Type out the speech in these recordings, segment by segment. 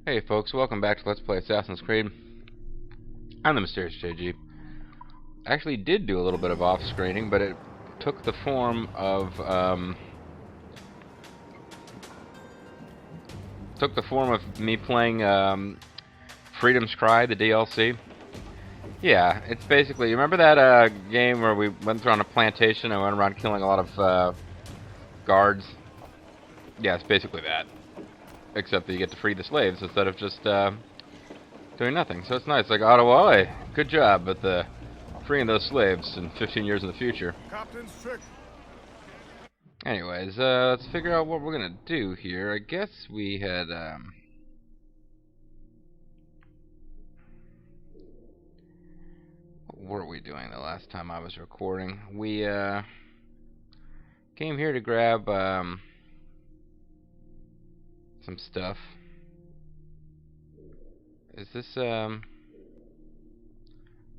Hey folks, welcome back to Let's Play Assassin's Creed. I'm the Mysterious JG. I actually did do a little bit of off-screening, but it took the form of me playing Freedom's Cry, the DLC. Yeah, it's basically, you remember that game where we went through on a plantation and went around killing a lot of guards? Yeah, it's basically that. Except that you get to free the slaves instead of just doing nothing. So it's nice. Like, Ottawa, good job with freeing those slaves in 15 years in the future. Captain's trick. Anyways, let's figure out what we're gonna do here. I guess we had what were we doing the last time I was recording? We came here to grab some stuff. Is this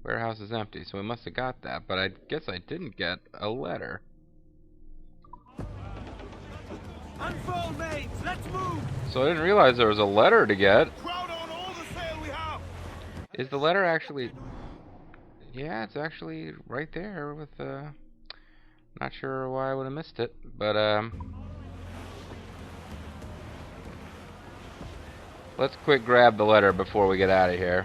warehouse is empty, so we must have got that, but I guess I didn't get a letter. Unfold, mates. Let's move. So I didn't realize there was a letter to get. Crowd on all the sail we have. Is the letter actually? Yeah, it's actually right there with not sure why I would have missed it, but let's quick grab the letter before we get out of here.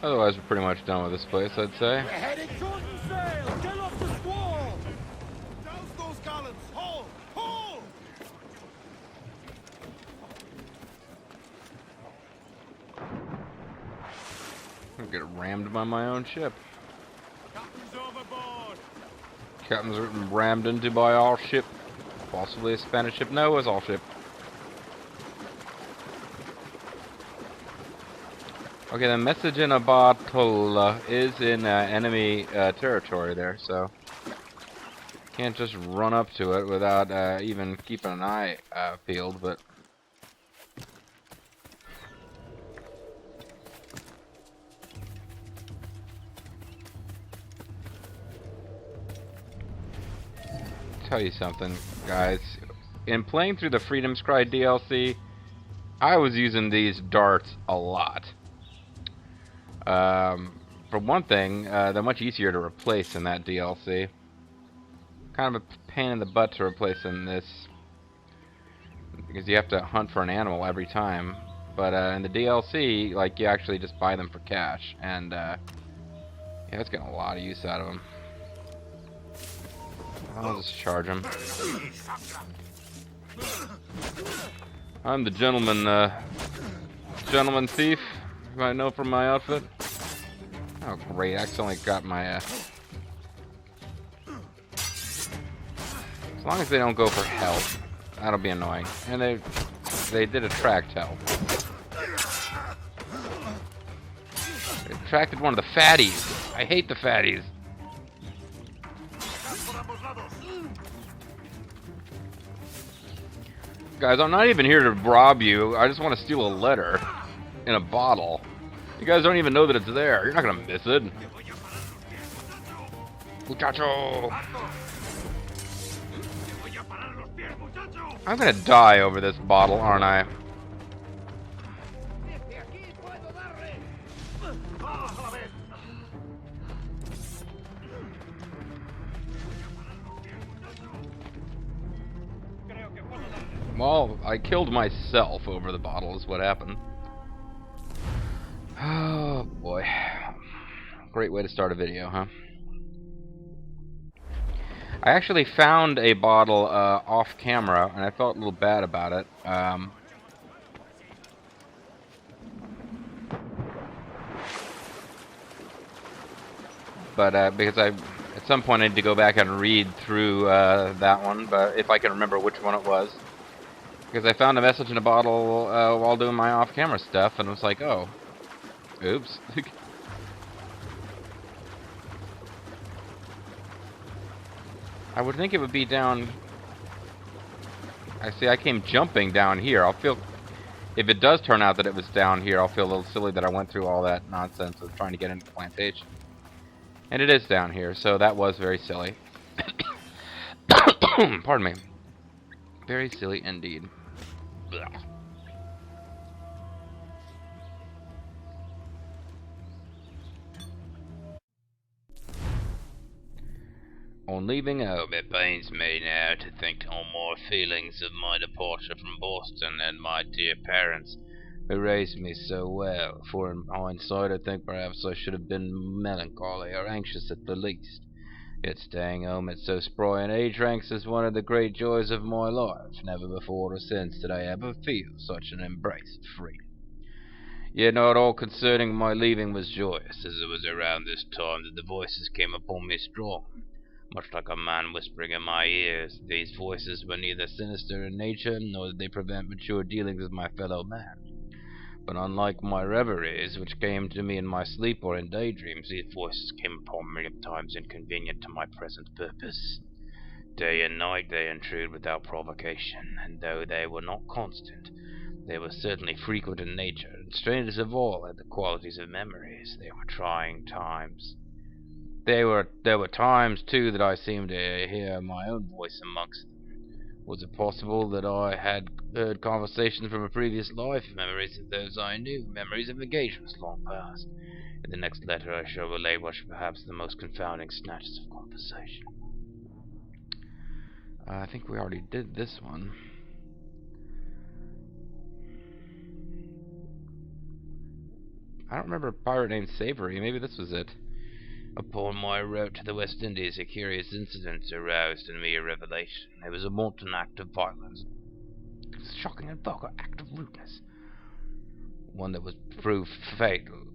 Otherwise, we're pretty much done with this place, I'd say. We're heading short and sail. Get off the squall. Douse those gallants. Haul. Haul. I'm gonna get rammed by my own ship. Captain's overboard. Captain's rammed into by our ship. Possibly a Spanish ship. No, it was our ship. Okay, the message in a bottle is in enemy territory there, so can't just run up to it without even keeping an eye peeled, but tell you something, guys. In playing through the Freedom's Cry DLC, I was using these darts a lot. For one thing, they're much easier to replace in that DLC. Kind of a pain in the butt to replace in this, because you have to hunt for an animal every time. But in the DLC, like, you actually just buy them for cash, and yeah, it's getting a lot of use out of them. I'll just charge him. I'm the gentleman thief. You might know from my outfit. Oh great! I accidentally got my. As long as they don't go for health, that'll be annoying. And they did attract health. They attracted one of the fatties. I hate the fatties. Guys, I'm not even here to rob you. I just want to steal a letter in a bottle. You guys don't even know that it's there. You're not gonna miss it. Muchacho! I'm gonna die over this bottle, aren't I? Well, I killed myself over the bottle is what happened. Oh boy. Great way to start a video, huh? I actually found a bottle off camera, and I felt a little bad about it. But because at some point I need to go back and read through that one, but if I can remember which one it was. Because I found a message in a bottle while doing my off-camera stuff, and was like, oh. Oops. I would think it would be down. I see. I came jumping down here. I'll feel. If it does turn out that it was down here, I'll feel a little silly that I went through all that nonsense of trying to get into the plantation. And it is down here, so that was very silly. Pardon me. Very silly indeed. Blah. On leaving home, it pains me now to think on my feelings of my departure from Boston and my dear parents, who raised me so well, for in hindsight I think perhaps I should have been melancholy or anxious at the least. Yet staying home at so spry an age ranks as one of the great joys of my life. Never before or since did I ever feel such an embrace of freedom. Yet not all concerning my leaving was joyous, as it was around this time that the voices came upon me strong, much like a man whispering in my ears. These voices were neither sinister in nature, nor did they prevent mature dealings with my fellow man. But unlike my reveries, which came to me in my sleep or in daydreams, these voices came upon me at times inconvenient to my present purpose. Day and night they intrude without provocation, and though they were not constant, they were certainly frequent in nature, and strangest of all had the qualities of memories. They were trying times. There were times, too, that I seemed to hear my own voice amongst them. Was it possible that I had heard conversations from a previous life, memories of those I knew, memories of engagements long past? In the next letter I shall relate what were perhaps the most confounding snatches of conversation. I think we already did this one. I don't remember a pirate named Savory. Maybe this was it. Upon my route to the West Indies, a curious incident aroused in me a revelation. It was a wanton act of violence, a shocking and vulgar act of rudeness, one that was proved fatal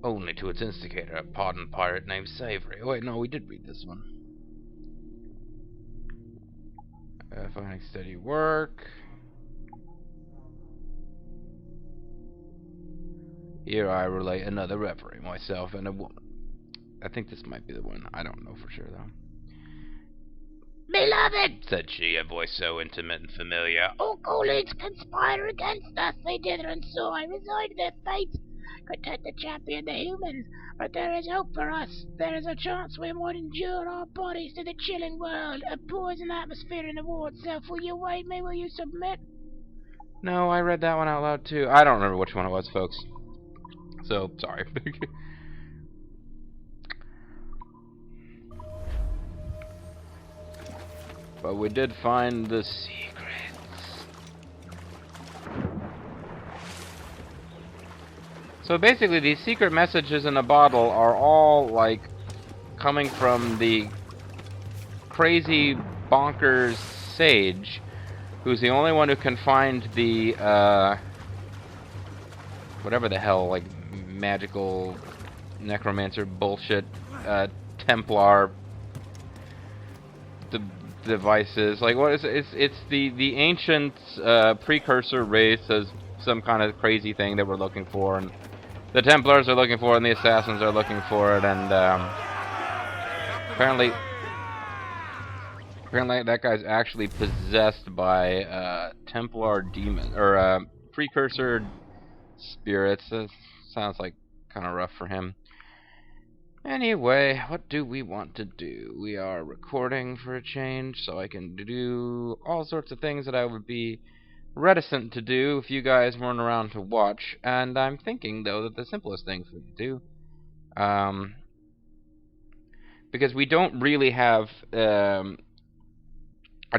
only to its instigator, a pardoned pirate named Savory. Oh, wait, no, we did read this one. Finding steady work. Here I relate another reverie, myself and a woman. I think this might be the one. I don't know for sure, though. "Beloved," said she, a voice so intimate and familiar, "all colleagues conspire against us. They dither and so I resign their fate. Content to champion the humans, but there is hope for us. There is a chance we might endure our bodies to the chilling world, a poison atmosphere in the war itself. Will you wait me? Will you submit?" No, I read that one out loud, too. I don't remember which one it was, folks. So, sorry. But we did find the secrets. So basically, these secret messages in a bottle are all, like, coming from the crazy, bonkers sage, who's the only one who can find the, whatever the hell, like, magical necromancer bullshit, Templar devices. Like, what is it? It's the ancient precursor race as some kind of crazy thing that we're looking for, and the Templars are looking for it, and the assassins are looking for it, and apparently that guy's actually possessed by Templar demon or precursor spirits. That sounds like kind of rough for him. Anyway, what do we want to do? We are recording for a change, so I can do all sorts of things that I would be reticent to do if you guys weren't around to watch. And I'm thinking, though, that the simplest thing for me to do, because we don't really have, I'd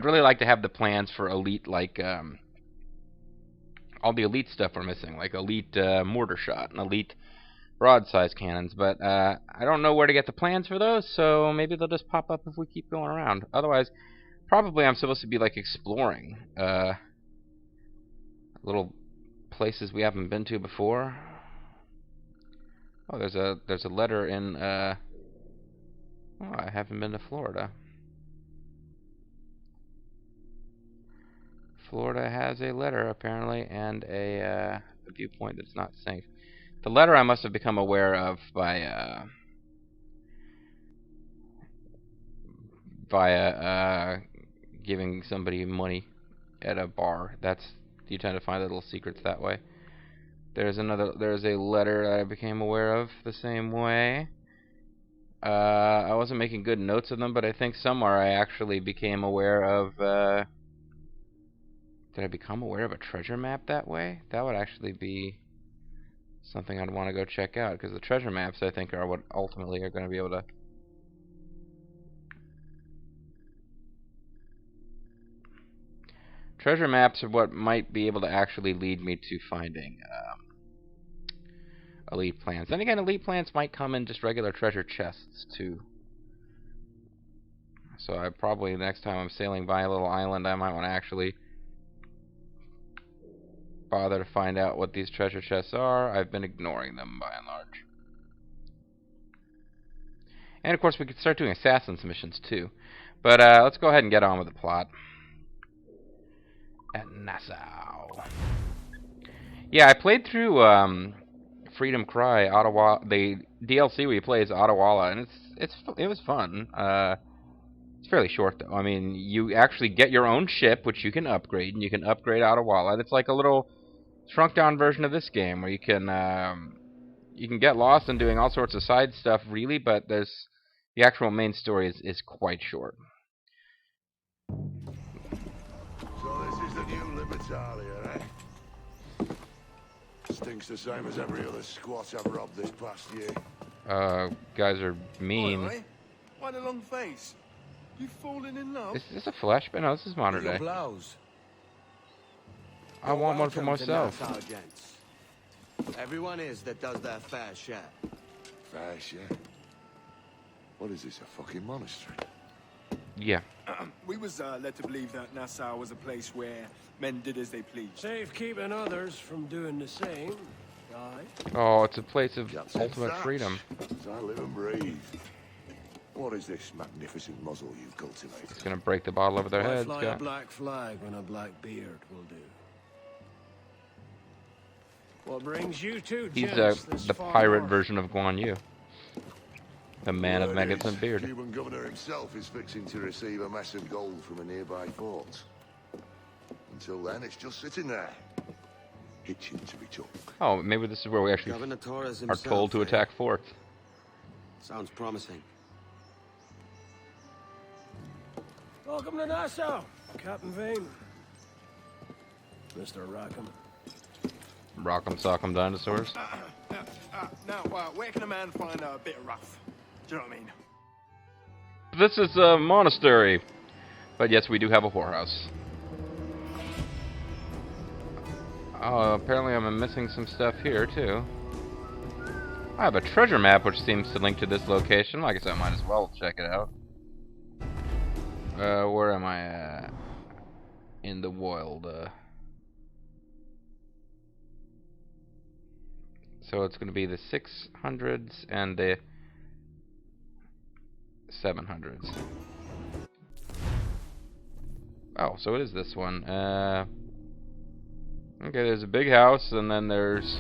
really like to have the plans for elite, like, all the elite stuff we're missing, like elite mortar shot and elite broadside cannons, but I don't know where to get the plans for those, so maybe they'll just pop up if we keep going around. Otherwise, probably I'm supposed to be like exploring little places we haven't been to before. Oh, there's a letter in oh, I haven't been to Florida. Florida has a letter apparently, and a viewpoint that's not safe. The letter I must have become aware of by via giving somebody money at a bar. You tend to find little secrets that way. There's a letter that I became aware of the same way. I wasn't making good notes of them, but I think somewhere I actually became aware of Did I become aware of a treasure map that way? That would actually be something I'd want to go check out, because the treasure maps, I think, are what ultimately are going to be able to... Treasure maps are what might be able to actually lead me to finding elite plants. Then again, elite plants might come in just regular treasure chests, too. So I probably, next time I'm sailing by a little island, I might want to actually bother to find out what these treasure chests are. I've been ignoring them, by and large. And, of course, we could start doing assassins missions, too. But let's go ahead and get on with the plot. At Nassau. Yeah, I played through Freedom Cry, Ottawa. The DLC we play is Ottawala, and it was fun. It's fairly short, though. I mean, you actually get your own ship, which you can upgrade, and you can upgrade Ottawala. And it's like a little shrunk-down version of this game, where you can get lost in doing all sorts of side stuff, really, but the actual main story is quite short. Libertalia, eh? Stinks the same as every other squat I've robbed this past year. Guys are mean. Oi, oi. Why the long face? You falling in love? Is this a flashback? No, this is modern day. Blows. I want one for myself. Everyone is that does their fair share. Fair share? What is this, a fucking monastery? Yeah. We was led to believe that Nassau was a place where men did as they pleased. Safe keeping others from doing the same. Aye. Oh, it's a place of Captain ultimate Thatch, freedom. as I live and breathe. What is this magnificent muzzle you've cultivated? It's gonna break the bottle over their Why heads. fly Guy. a black flag when a black beard will do? What brings you two He's gents this the far pirate north? version of Guan Yu. The man of Word magnificent is, beard. Cuban governor himself is fixing to receive a mess of gold from a nearby fort. Until then, it's just sitting there, itching to be took. Oh, maybe this is where we actually Governor Torres are himself, told to eh? attack forts. Sounds promising. Welcome to Nassau, Captain Vane. Mr. Rackham. Rock'em sock'em dinosaurs. Now, where can a man find a bit of rough? Do you know what I mean? This is a monastery. But yes, we do have a whorehouse. Oh, apparently I'm missing some stuff here, too. I have a treasure map which seems to link to this location. Like I said, I might as well check it out. Where am I at? In the wild, So it's going to be the 600s and the 700s. Oh, so it is this one. Okay, there's a big house, and then there's...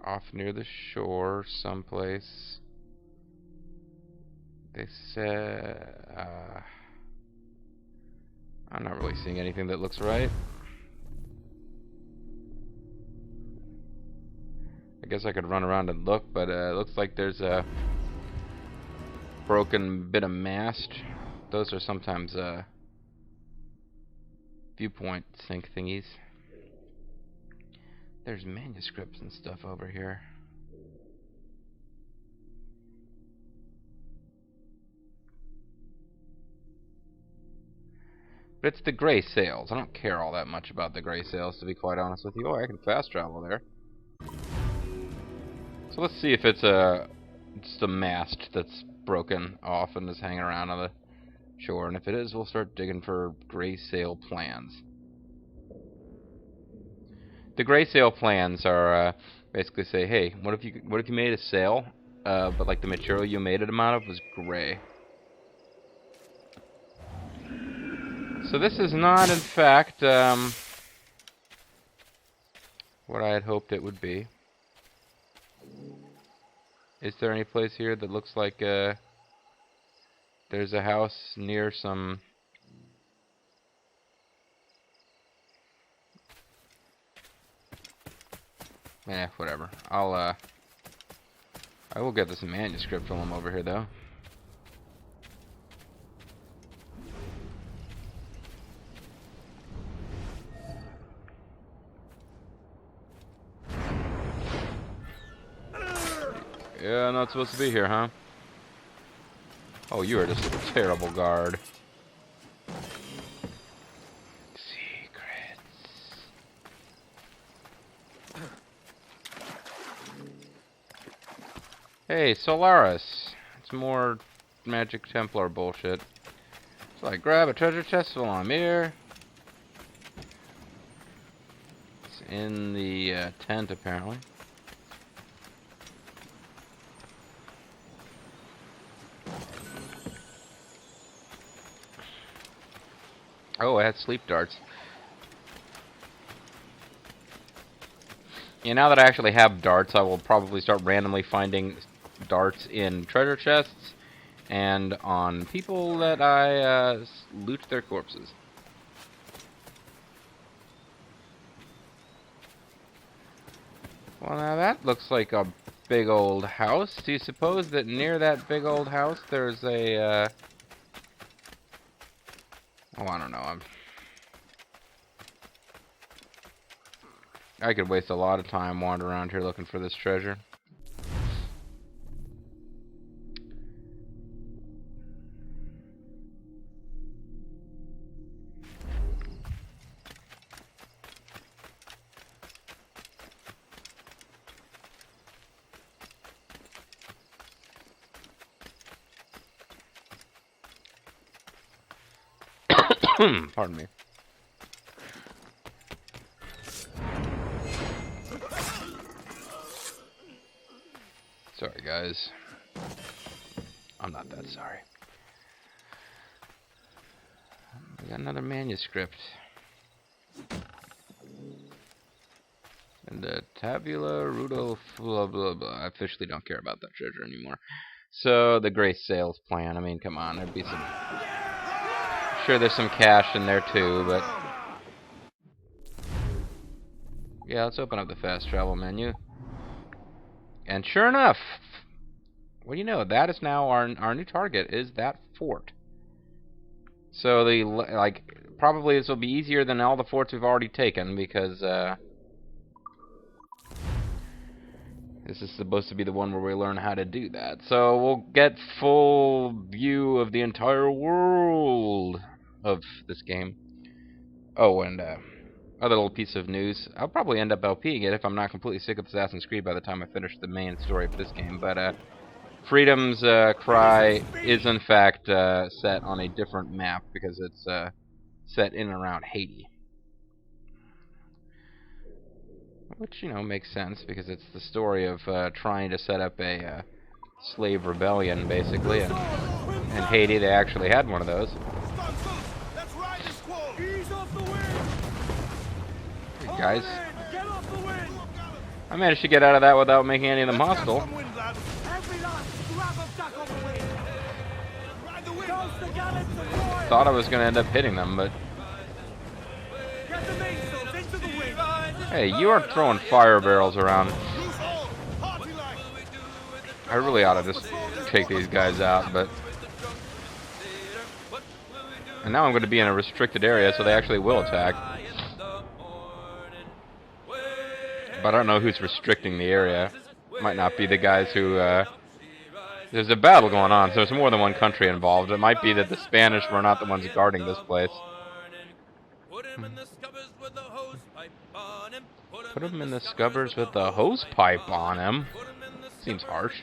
off near the shore, someplace. They said... I'm not really seeing anything that looks right. I guess I could run around and look, but it looks like there's a broken bit of mast. Those are sometimes viewpoint sync thingies. There's manuscripts and stuff over here. But it's the gray sails. I don't care all that much about the gray sails, to be quite honest with you. Oh, I can fast travel there. So let's see if it's just a mast that's broken off and is hanging around on the shore. And if it is, we'll start digging for gray sail plans. The gray sail plans are basically say, hey, what if you made a sail, but like the material you made it out of was gray. So this is not, in fact, what I had hoped it would be. Is there any place here that looks like there's a house near some... whatever. I will get this manuscript from him over here, though. Yeah, I'm not supposed to be here, huh? Oh, you are just a terrible guard. Secrets. Hey, Solaris. It's more Magic Templar bullshit. So I grab a treasure chest while I'm here. It's in the tent, apparently. Oh, I had sleep darts. Yeah, now that I actually have darts, I will probably start randomly finding darts in treasure chests and on people that I loot their corpses. Well, now that looks like a big old house. Do you suppose that near that big old house there's a, oh, I don't know. I could waste a lot of time wandering around here looking for this treasure. Pardon me. Sorry, guys. I'm not that sorry. We got another manuscript. And the Tabula Rudolph blah blah blah. I officially don't care about that treasure anymore. So, the Grace Sales Plan. I mean, come on. There'd be some... Sure, there's some cash in there too, but... Yeah, let's open up the fast travel menu. And sure enough, what do you know? That is now our new target, is that fort. So probably this will be easier than all the forts we've already taken, because this is supposed to be the one where we learn how to do that. So we'll get full view of the entire world of this game. Oh, and other little piece of news. I'll probably end up LPing it if I'm not completely sick of Assassin's Creed by the time I finish the main story of this game. But Freedom's Cry is in fact set on a different map because it's set in and around Haiti. Which, you know, makes sense because it's the story of trying to set up a slave rebellion, basically. And in Haiti, they actually had one of those. Let's ride the squall. Ease off the wind. Hey, guys. Get off the wind. I managed to get out of that without making any of them hostile. Every last grab of duck on the wind. Ride the wind. Toast the gallants of royal. Thought I was going to end up hitting them, but... Get the mainsails into the wind. Hey, you are throwing fire barrels around. Loose all. Party like. I really ought to just take these guys out, but... And now I'm going to be in a restricted area, so they actually will attack. But I don't know who's restricting the area. Might not be the guys who... There's a battle going on, so there's more than one country involved. It might be that the Spanish were not the ones guarding this place. Put him in the scuppers with the hose pipe on him. Seems harsh.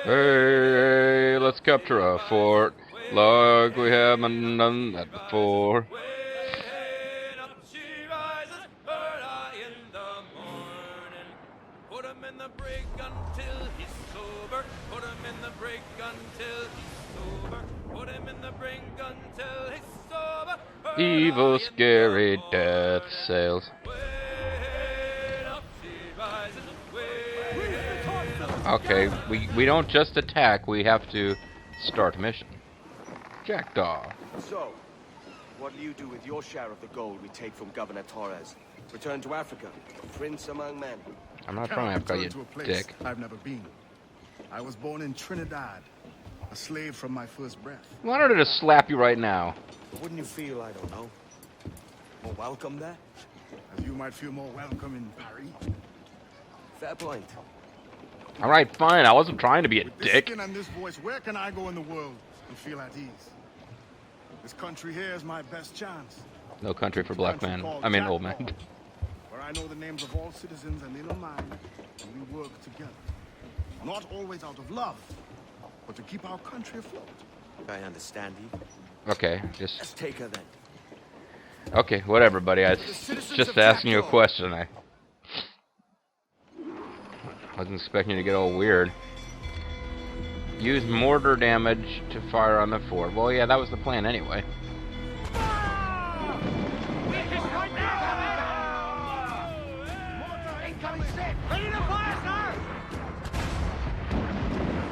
Hey, let's capture a fort like we haven't done that before. Put him in the brig until he's sober. Put him in the brig until he's sober. Put him in the brig until he's sober. Evil, scary death sails. Okay, we don't just attack, we have to start a mission. Jackdaw. So, what do you do with your share of the gold we take from Governor Torres? Return to Africa, a prince among men. I'm not trying to you, to a place dick. I've never been. I was born in Trinidad, a slave from my first breath. Why don't I just slap you right now? Wouldn't you feel, I don't know, more welcome there? as you might feel more welcome in Paris. Fair point. Alright, fine. I wasn't trying to be a With this dick. skin and this voice, where can I go in the world and feel at ease? This country here is my best chance. No country for It's a black country man. called I mean, old man. Jackdaw, where I know the names of all citizens and they know mine, and we work together. Not always out of love, but to keep our country afloat. I understand you. Okay, Let's just... take her then. Okay, whatever, buddy. I was citizens just of asking you a Jackdaw. question. I wasn't expecting you to get all weird. Use mortar damage to fire on the fort. Well, yeah, that was the plan anyway. Ready to fire, sir!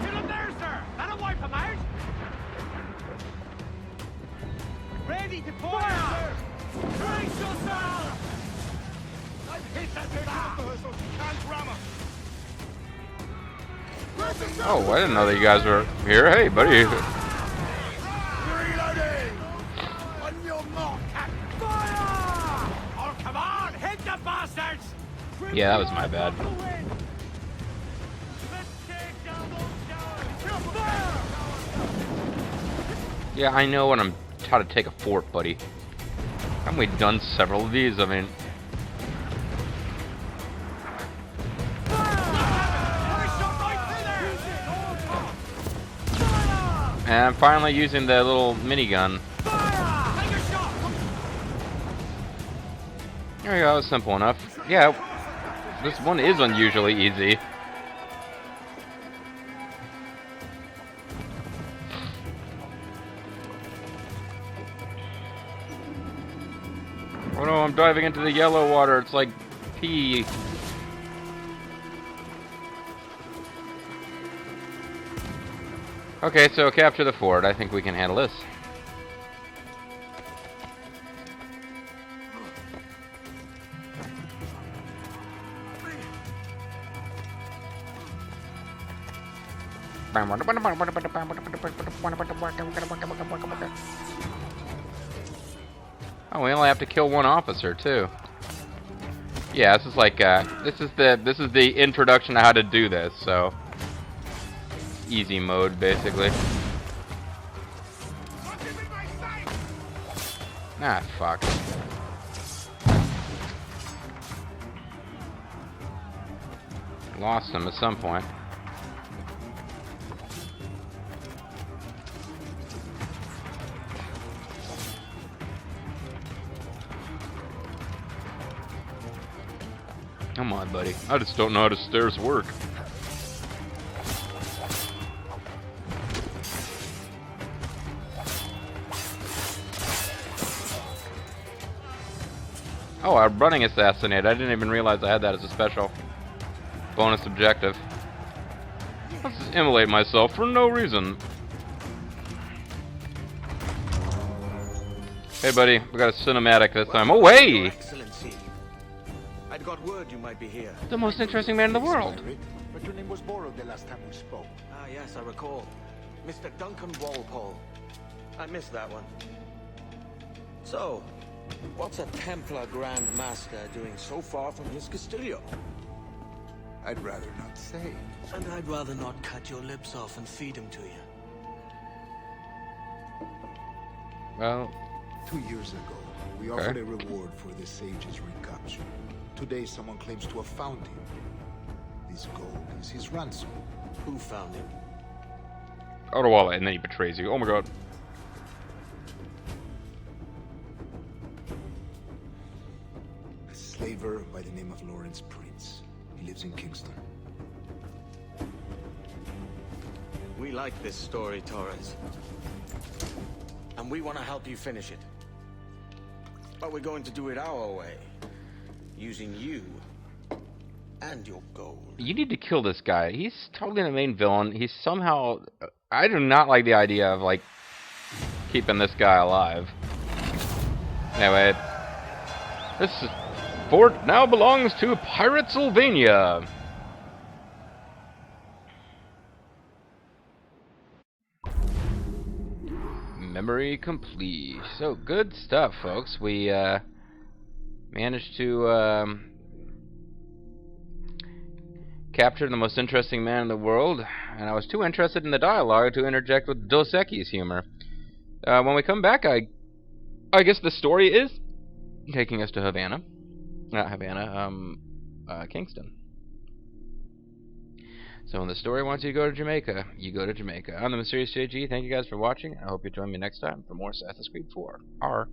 Get him there, sir! That'll wipe him out! Ready to fire! Brace yourself! Hit that So she can't ram her. Oh, I didn't know that you guys were here. Hey, buddy. Reloading! On your mark, fire! Oh, come on! Hit the bastards! Yeah, that was my bad. Let's take down those cowards! Fire! Yeah, I know when I'm how to take a fort, buddy. Haven't we done several of these? I mean, and I'm finally using the little minigun. There we go, that was simple enough. Yeah, this one is unusually easy. Oh no, I'm diving into the yellow water. It's like pee. Okay, so capture the fort. I think we can handle this. Oh, we only have to kill one officer too. Yeah, this is like this is the introduction to how to do this. So easy mode, basically. Ah, fuck. Lost him at some point. Come on, buddy. I just don't know how the stairs work. Oh, I'm running assassinate. I didn't even realize I had that as a special bonus objective. Let's just immolate myself for no reason. Hey, buddy, we got a cinematic this time. Oh, hey! Excellency. I'd got word you might be here. The most interesting man in the world. But your name was borrowed the last time we spoke. Ah, yes, I recall. Mr. Duncan Walpole. I missed that one. So, what's a Templar Grand Master doing so far from his Castillo? I'd rather not say. And I'd rather not cut your lips off and feed him to you. Well, 2 years ago, we Okay. offered a reward for the sage's recapture. Today, someone claims to have found him. This gold is his ransom. Who found him? out of wallet, and then he betrays you. Oh my god. A slaver by the name of Lawrence Prince. He lives in Kingston. We like this story, Torres. And we want to help you finish it. But we're going to do it our way. Using you and your gold. You need to kill this guy. He's totally the main villain. He's somehow... I do not like the idea of, like, keeping this guy alive. Anyway. This fort now belongs to Pirate Sylvania. Memory complete. So, good stuff, folks. We managed to capture the most interesting man in the world, and I was too interested in the dialogue to interject with Dos Equis humor. When we come back, I guess the story is taking us to Havana. Not Havana, Kingston. So when the story wants you to go to Jamaica, you go to Jamaica. I'm the Mysterious JG. Thank you guys for watching. I hope you join me next time for more Assassin's Creed 4. R.